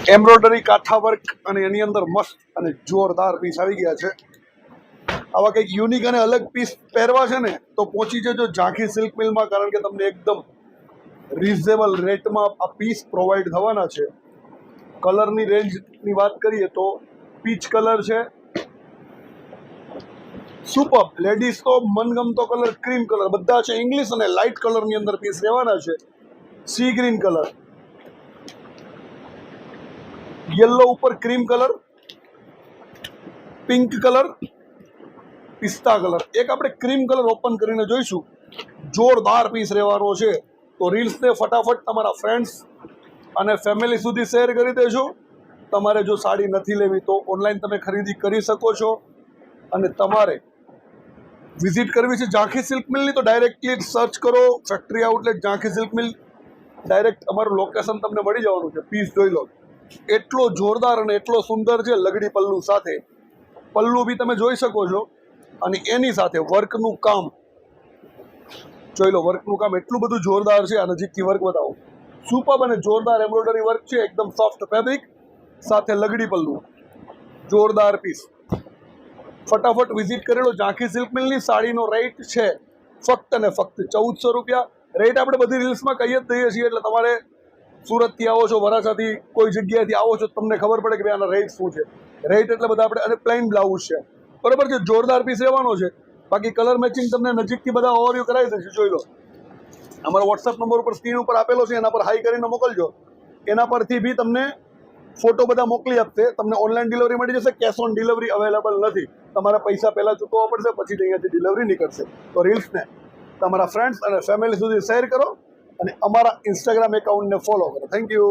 Embroidery કાંઠા work અને એની અંદર મસ્ત અને જોરદાર પીસ આવી ગયા છે. આવા કંઈક યુનિક અને અલગ પીસ પહેરવા છે ને તો પહોંચી જજો ઝાંખી સિલ્ક મિલમાં, કારણ કે તમને એકદમ રિઝનેબલ રેટમાં આ પીસ પ્રોવાઈડ થવાના છે. કલરની રેન્જની વાત કરીએ તો પીચ કલર છે, સુપર લેડીઝ તો મનગમતો કલર ક્રીમ કલર, બધા છે ઇંગ્લિશ અને લાઇટ કલરની અંદર પીસ રહેવાના છે. સી ગ્રીન કલર, યલો ઉપર cream colour, pink colour, pista colour. એક આપણે ક્રીમ કલર ઓપન કરીને જોઈશું. જોરદાર પીસ રહેવાનો છે. તો રીલ્સને ફટાફટ તમારા ફ્રેન્ડ્સ અને ફેમિલી સુધી શેર કરી દેજો. તમારે જો સાડી નથી લેવી તો ઓનલાઈન તમે ખરીદી કરી શકો છો. અને તમારે વિઝિટ કરવી છે ઝાંખી સિલ્ક મિલની તો ડાયરેક્ટલી સર્ચ કરો ફેક્ટરી આઉટલેટ ઝાંખી સિલ્ક મિલ. ડાયરેક્ટ અમારું લોકેશન તમને મળી જવાનું છે. પીસ જોઈ લો, એટલો જોરદાર અને એટલો સુંદર છે લગડી પલ્લુ સાથે. પલ્લુ બી તમે જોઈ શકો છો અને એની સાથે વર્કનું કામ જોઈ લો. વર્કનું કામ એટલું બધું જોરદાર છે. આ નજીકથી વર્ક બતાવો. સુપર અને જોરદાર એમ્બ્રોઇડરી વર્ક છે, એકદમ સોફ્ટ ફેબ્રિક સાથે લગડી પલ્લુ. જોરદાર પીસ. ફટાફટ વિઝિટ કરી લો ઝાંખી સિલ્ક મિલની. સાડીનો રેટ છે ફક્ત ને ફક્ત 1400 રૂપિયા. રેટ આપણે બધી રીલ્સમાં કહીએ જ દઈએ છીએ, એટલે તમારે સુરતથી આવો છો, વરાછાથી કોઈ જગ્યાએથી આવો છો, તમને ખબર પડે કે ભાઈ આના રેટ શું છે. રેટ એટલે બધા આપણે, અને પ્લેન બ્લાઉઝ છે, બરાબર છે. જોરદાર પીસ રહેવાનો છે. બાકી કલર મેચિંગ તમને નજીકથી બધા ઓવરવ્યૂ કરાવી દઈશું. જોઈ લો, અમારો વોટ્સઅપ નંબર ઉપર સ્ક્રીન ઉપર આપેલો છે, એના પર હાઈ કરીને મોકલજો. એના પરથી બી તમને ફોટો બધા મોકલી આપશે. તમને ઓનલાઈન ડિલિવરી મળી જશે. કેશ ઓન ડિલિવરી અવેલેબલ નથી. તમારે પૈસા પહેલાં ચૂકવવા પડશે, પછી અહીંયાથી ડિલિવરી નીકળશે. તો રીલ્સને તમારા ફ્રેન્ડ્સ અને ફેમિલી સુધી શેર કરો અને અમારા ઇન્સ્ટાગ્રામ એકાઉન્ટને ફોલો કરો. Thank you.